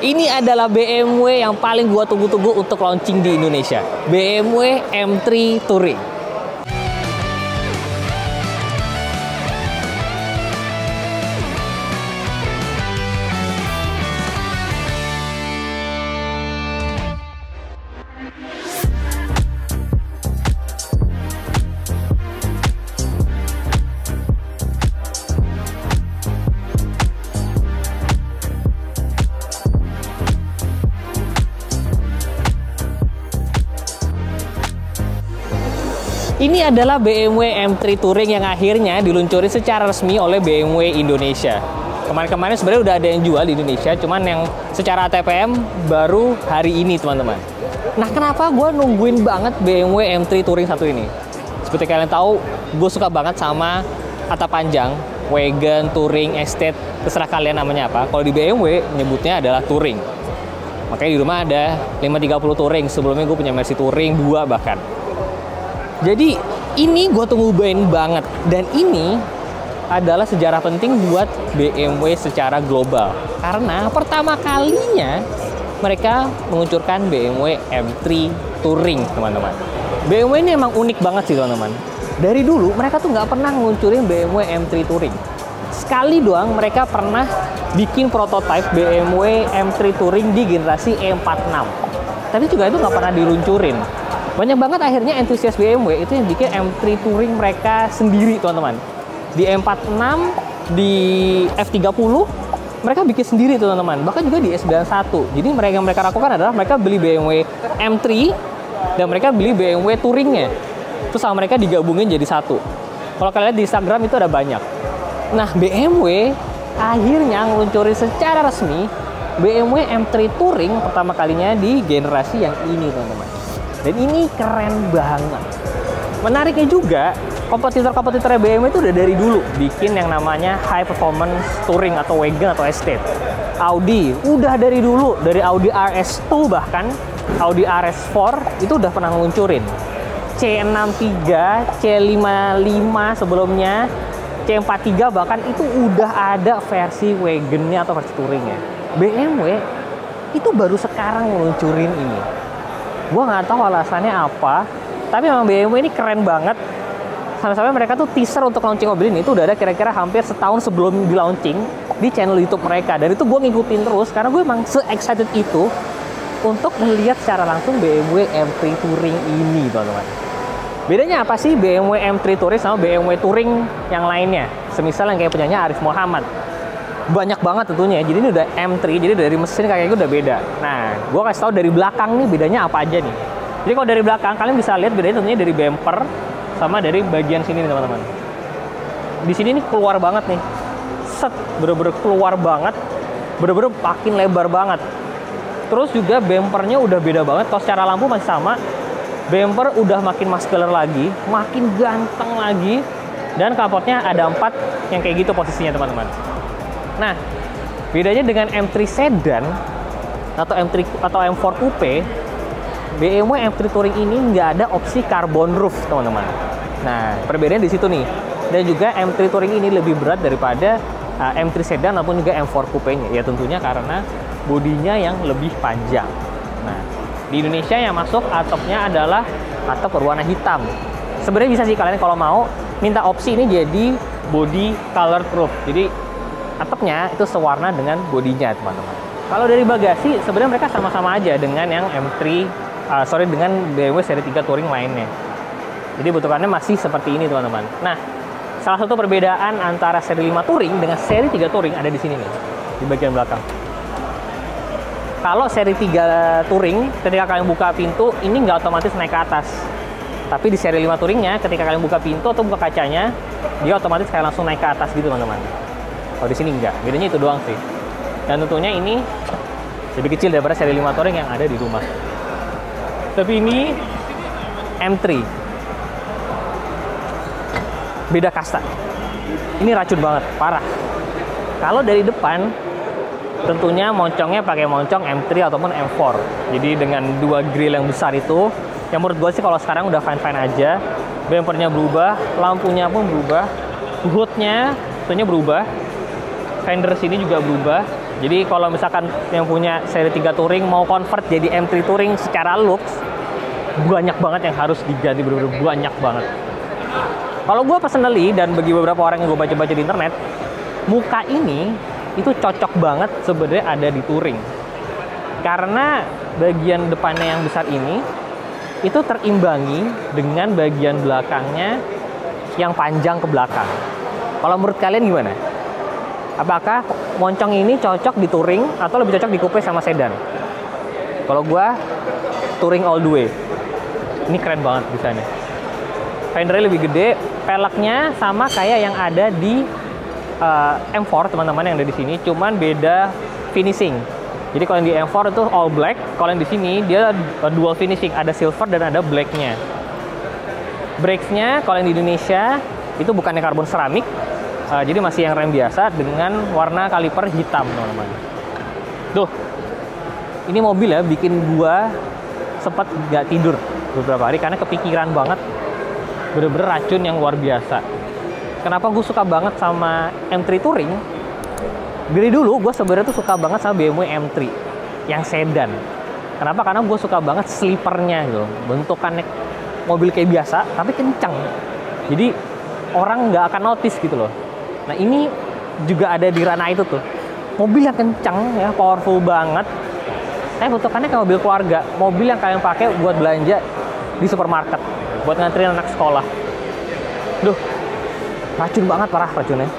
Ini adalah BMW yang paling gua tunggu-tunggu untuk launching di Indonesia. BMW M3 Touring. Ini adalah BMW M3 Touring yang akhirnya diluncurkan secara resmi oleh BMW Indonesia. Kemarin-kemarin sebenarnya udah ada yang jual di Indonesia, cuman yang secara ATPM baru hari ini, teman-teman. Nah, kenapa gue nungguin banget BMW M3 Touring satu ini? Seperti kalian tahu, gue suka banget sama kata panjang, wagon, touring, estate, terserah kalian namanya apa. Kalau di BMW, nyebutnya adalah touring. Makanya di rumah ada 530 Touring, sebelumnya gue punya Mercy Touring 2 bahkan. Jadi ini gue tungguin banget, dan ini adalah sejarah penting buat BMW secara global. Karena pertama kalinya mereka menguncurkan BMW M3 Touring, teman-teman. BMW ini emang unik banget sih, teman-teman. Dari dulu mereka tuh nggak pernah ngeluncurin BMW M3 Touring. Sekali doang mereka pernah bikin prototipe BMW M3 Touring di generasi E46. Tapi juga itu nggak pernah diluncurin. Banyak banget akhirnya entusias BMW itu yang bikin M3 Touring mereka sendiri, teman-teman. Di M46, di F30, mereka bikin sendiri, teman-teman. Bahkan juga di S91. Jadi yang mereka lakukan adalah mereka beli BMW M3 dan mereka beli BMW Touringnya. Terus sama mereka digabungin jadi satu. Kalau kalian lihat di Instagram itu ada banyak. Nah, BMW akhirnya ngeluncurin secara resmi BMW M3 Touring pertama kalinya di generasi yang ini, teman-teman. Dan ini keren banget. Menariknya juga, kompetitor-kompetitor BMW itu udah dari dulu bikin yang namanya high performance touring atau wagon atau estate. Audi udah dari dulu, dari Audi RS2 bahkan Audi RS4 itu udah pernah ngeluncurin. C63, C55 sebelumnya, C43 bahkan itu udah ada versi wagonnya atau versi touringnya. BMW itu baru sekarang ngeluncurin ini. Gua nggak tahu alasannya apa, tapi memang BMW ini keren banget. Sampai-sampai mereka tuh teaser untuk launching mobil ini itu udah ada kira-kira hampir setahun sebelum di launching di channel YouTube mereka. Dan itu gue ngikutin terus karena gue emang se-excited itu untuk melihat secara langsung BMW M3 Touring ini, teman-teman. Bedanya apa sih BMW M3 Touring sama BMW Touring yang lainnya? Semisal yang kayak punyanya Arif Muhammad. Banyak banget tentunya. Jadi ini udah M3, jadi dari mesin kayaknya udah beda. Nah, gue kasih tahu dari belakang nih bedanya apa aja nih. Jadi kalau dari belakang kalian bisa lihat bedanya tentunya dari bumper sama dari bagian sini nih, teman-teman. Di sini nih keluar banget nih. Set, bener-bener keluar banget. Bener-bener makin lebar banget. Terus juga bumpernya udah beda banget. Kalau secara lampu masih sama. Bumper udah makin muscular lagi, makin ganteng lagi. Dan kapotnya ada 4 yang kayak gitu posisinya, teman-teman. Nah, bedanya dengan M3 Sedan atau M3 atau M4 Coupe, BMW M3 Touring ini nggak ada opsi carbon roof, teman-teman. Nah, perbedaannya di situ nih. Dan juga M3 Touring ini lebih berat daripada M3 Sedan ataupun juga M4 Coupe-nya. Ya tentunya karena bodinya yang lebih panjang. Nah, di Indonesia yang masuk atapnya adalah atap berwarna hitam. Sebenarnya bisa sih kalian kalau mau minta opsi ini jadi body color roof. Jadi atapnya itu sewarna dengan bodinya, teman-teman. Kalau dari bagasi sebenarnya mereka sama-sama aja dengan yang dengan BMW seri 3 Touring lainnya. Jadi bentukannya masih seperti ini, teman-teman. Nah, salah satu perbedaan antara seri 5 Touring dengan seri 3 Touring ada di sini nih, di bagian belakang. Kalau seri 3 Touring, ketika kalian buka pintu, ini nggak otomatis naik ke atas. Tapi di seri 5 Touringnya, ketika kalian buka pintu atau buka kacanya, dia otomatis kayak langsung naik ke atas gitu, teman-teman. Kalau di sini enggak, bedanya itu doang sih. Dan tentunya ini lebih kecil daripada seri 5 Touring yang ada di rumah. Tapi ini M3. Beda kasta. Ini racun banget, parah. Kalau dari depan, tentunya moncongnya pakai moncong M3 ataupun M4. Jadi dengan 2 grill yang besar itu, yang menurut gue sih kalau sekarang udah fine-fine aja. Bumpernya berubah, lampunya pun berubah, hoodnya tentunya berubah. Fender sini juga berubah. Jadi kalau misalkan yang punya seri 3 Touring mau convert jadi M3 Touring secara looks, banyak banget yang harus diganti, bener-bener banyak banget. Kalau gue personally dan bagi beberapa orang yang gue baca-baca di internet, muka ini itu cocok banget sebenarnya ada di Touring. Karena bagian depannya yang besar ini itu terimbangi dengan bagian belakangnya yang panjang ke belakang. Kalau menurut kalian gimana? Apakah moncong ini cocok di Touring atau lebih cocok di coupe sama sedan? Kalau gua Touring all the way. Ini keren banget desainnya. Fendernya lebih gede, peleknya sama kayak yang ada di M4 teman-teman yang ada di sini, cuman beda finishing. Jadi kalau yang di M4 itu all black, kalau yang di sini dia dual finishing, ada silver dan ada blacknya. Brakesnya kalau yang di Indonesia itu bukannya karbon seramik. Jadi masih yang rem biasa dengan warna kaliper hitam, teman-teman. Tuh, ini mobil ya bikin gua sempat gak tidur beberapa hari karena kepikiran banget, bener-bener racun yang luar biasa. Kenapa gue suka banget sama M3 Touring? Dari dulu gue sebenarnya tuh suka banget sama BMW M3 yang sedan. Kenapa? Karena gue suka banget sleepernya gitu, bentukannya mobil kayak biasa tapi kencang. Jadi orang nggak akan notice gitu loh. Nah ini juga ada di ranah itu tuh. Mobil yang kencang ya, powerful banget. Saya bentukannya kayak mobil keluarga. Mobil yang kalian pakai buat belanja di supermarket. Buat nganterin anak sekolah. Duh, racun banget, parah racunnya.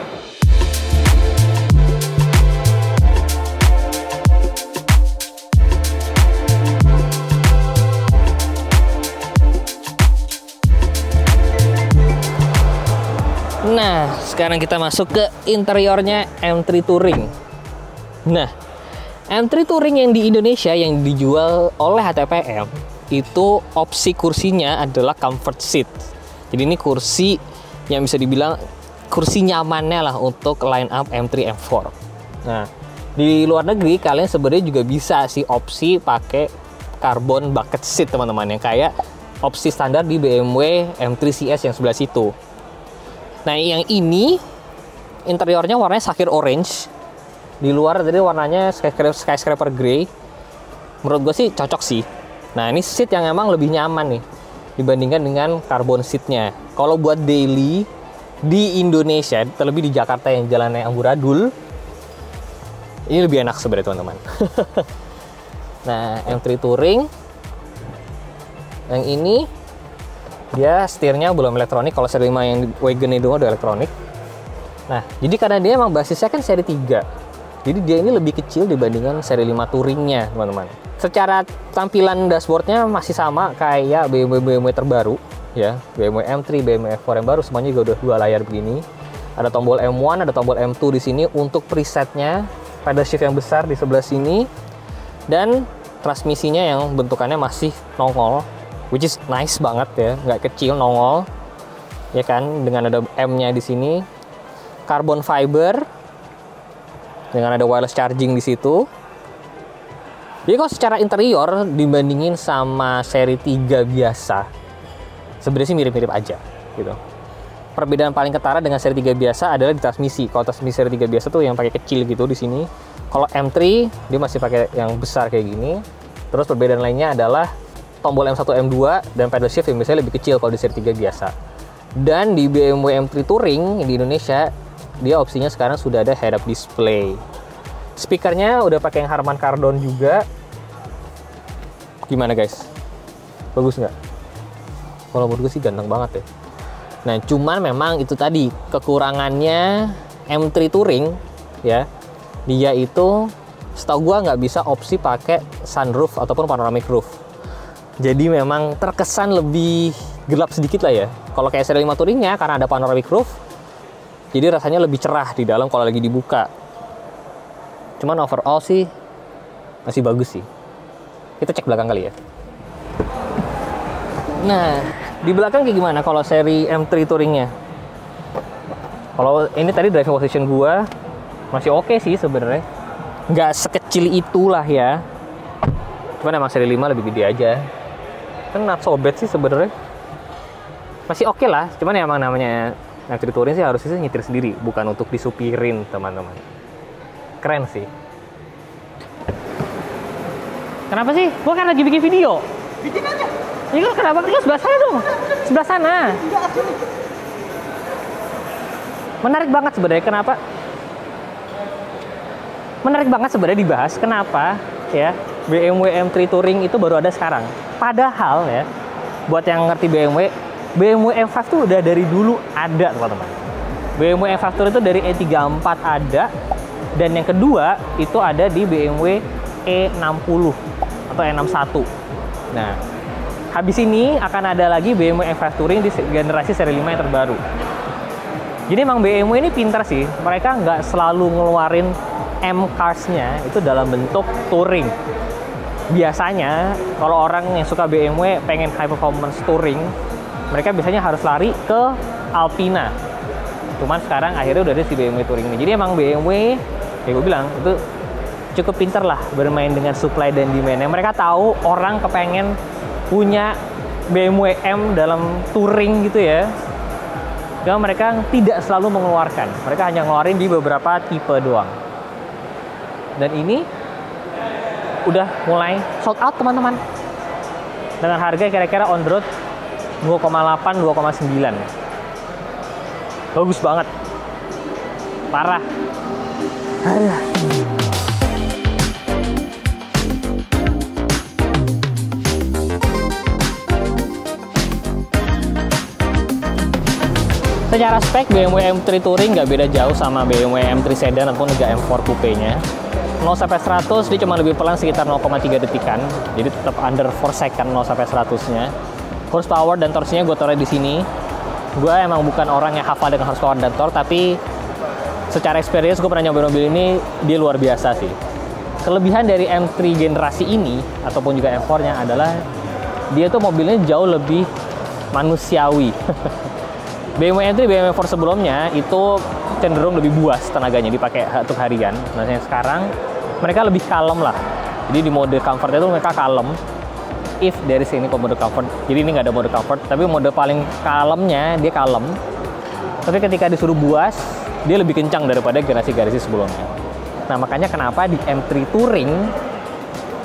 Nah, sekarang kita masuk ke interiornya M3 Touring. Nah, M3 Touring yang di Indonesia yang dijual oleh HTPM itu opsi kursinya adalah comfort seat. Jadi ini kursi yang bisa dibilang kursi nyamannya lah untuk line up M3 M4. Nah, di luar negeri kalian sebenarnya juga bisa sih opsi pakai carbon bucket seat teman-teman, yang kayak opsi standar di BMW M3 CS yang sebelah situ. Nah, yang ini interiornya warnanya Saphir Orange. Di luar tadi warnanya skyscraper grey. Menurut gue sih cocok sih. Nah, ini seat yang emang lebih nyaman nih dibandingkan dengan carbon seatnya. Kalau buat daily di Indonesia, terlebih di Jakarta yang jalannya amburadul, ini lebih enak sebenarnya teman-teman. Nah, M3 Touring yang ini dia setirnya belum elektronik. Kalau seri 5 yang wagon itu udah elektronik. Nah, jadi karena dia emang basisnya kan seri 3, jadi dia ini lebih kecil dibandingkan seri 5 Touringnya teman-teman. Secara tampilan dashboardnya masih sama kayak BMW terbaru ya, BMW M3, BMW M4 yang baru, semuanya juga udah 2 layar begini. Ada tombol M1, ada tombol M2 di sini untuk presetnya, pedal shift yang besar di sebelah sini, dan transmisinya yang bentukannya masih nongol, which is nice banget ya, nggak kecil, nongol ya kan, dengan ada M-nya di sini, carbon fiber dengan ada wireless charging di situ. Jadi kalau secara interior dibandingin sama seri 3 biasa, sebenarnya sih mirip-mirip aja gitu. Perbedaan paling ketara dengan seri 3 biasa adalah di transmisi. Kalau transmisi seri 3 biasa tuh yang pakai kecil gitu di sini. Kalau M3 dia masih pakai yang besar kayak gini. Terus perbedaan lainnya adalah tombol M1, M2 dan pedal shift yang biasanya lebih kecil kalau di seri 3 biasa. Dan di BMW M3 Touring di Indonesia, dia opsinya sekarang sudah ada head up display. Speakernya udah pakai yang Harman Kardon juga. Gimana guys? Bagus nggak? Kalau menurut gue sih ganteng banget ya. Nah, cuman memang itu tadi kekurangannya M3 Touring ya. Dia itu setahu gue nggak bisa opsi pakai sunroof ataupun panoramic roof. Jadi memang terkesan lebih gelap sedikit lah ya. Kalau kayak seri 5 Touringnya karena ada panoramic roof, jadi rasanya lebih cerah di dalam kalau lagi dibuka. Cuman overall sih masih bagus sih. Kita cek belakang kali ya. Nah, di belakang kayak gimana kalau seri M3 Touringnya? Kalau ini tadi driving position gua masih oke sih sebenarnya. Nggak sekecil itulah ya. Cuman emang seri 5 lebih gede aja. Kan not so bad sih sebenarnya. Masih oke lah. Cuman emang namanya M3 Touring sih harusnya nyetir sendiri, bukan untuk disupirin teman-teman. Keren sih. Kenapa sih? Gua kan lagi bikin video. Bikin aja. Ini kenapa? Lu sebelah sana dong. Sebelah sana. Enggak, sini. Menarik banget sebenarnya. Kenapa? Menarik banget sebenarnya dibahas. Kenapa ya BMW M3 Touring itu baru ada sekarang? Padahal ya, buat yang ngerti BMW M5 tuh udah dari dulu ada, teman-teman. BMW M5 Touring itu dari E34 ada, dan yang kedua itu ada di BMW E60 atau E61. Nah, habis ini akan ada lagi BMW M5 Touring di generasi seri 5 yang terbaru. Jadi emang BMW ini pintar sih, mereka nggak selalu ngeluarin M-Cars-nya itu dalam bentuk touring. Biasanya kalau orang yang suka BMW pengen high performance touring, mereka biasanya harus lari ke Alpina. Cuman sekarang akhirnya udah ada si BMW Touring ini. Jadi emang BMW, ya gue bilang, itu cukup pintar lah bermain dengan supply dan demand. Yang mereka tahu orang kepengen punya BMW M dalam touring gitu ya. Cuma mereka tidak selalu mengeluarkan. Mereka hanya ngeluarin di beberapa tipe doang. Dan ini udah mulai sold out, teman-teman. Dengan harga kira-kira on the road 2,8, 2,9. Bagus banget. Parah. Secara spek BMW M3 Touring nggak beda jauh sama BMW M3 Sedan ataupun juga M4 Coupe-nya. 0-100 dia cuma lebih pelan sekitar 0,3 detikan, jadi tetap under 4 second 0-100-nya. Horsepower dan torsinya gue taruh di sini. Gue emang bukan orang yang hafal dengan horsepower dan torque, tapi secara experience gue pernah nyobain mobil ini, dia luar biasa sih. Kelebihan dari M3 generasi ini ataupun juga M4-nya adalah dia tuh mobilnya jauh lebih manusiawi. BMW M3, BMW 4 sebelumnya itu cenderung lebih buas tenaganya dipakai untuk harian. Nah, yang sekarang mereka lebih kalem lah. Jadi di mode comfort itu mereka kalem. If dari sini ke mode comfort. Jadi ini nggak ada mode comfort, tapi mode paling kalemnya dia kalem. Tapi ketika disuruh buas, dia lebih kencang daripada generasi-generasi sebelumnya. Nah, makanya kenapa di M3 Touring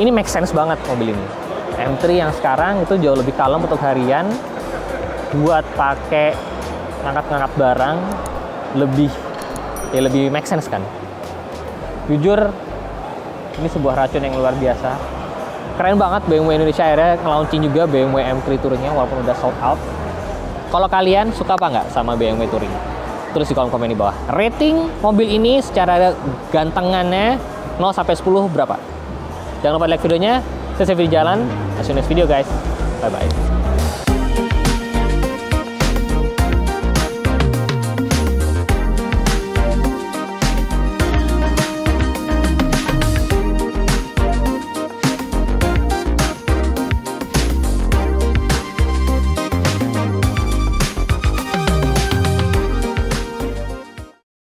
ini make sense banget mobil ini. M3 yang sekarang itu jauh lebih kalem untuk harian, buat pakai ngangkat-ngangkat barang lebih make sense kan. Jujur ini sebuah racun yang luar biasa. Keren banget BMW Indonesia akhirnya nge-launching juga BMW M3 Touring-nya walaupun udah sold out. Kalau kalian suka apa nggak sama BMW Touring? Tulis di kolom komen di bawah. Rating mobil ini secara gantengannya 0 sampai 10 berapa? Jangan lupa like videonya. Saya video jalan. See you next video guys. Bye bye.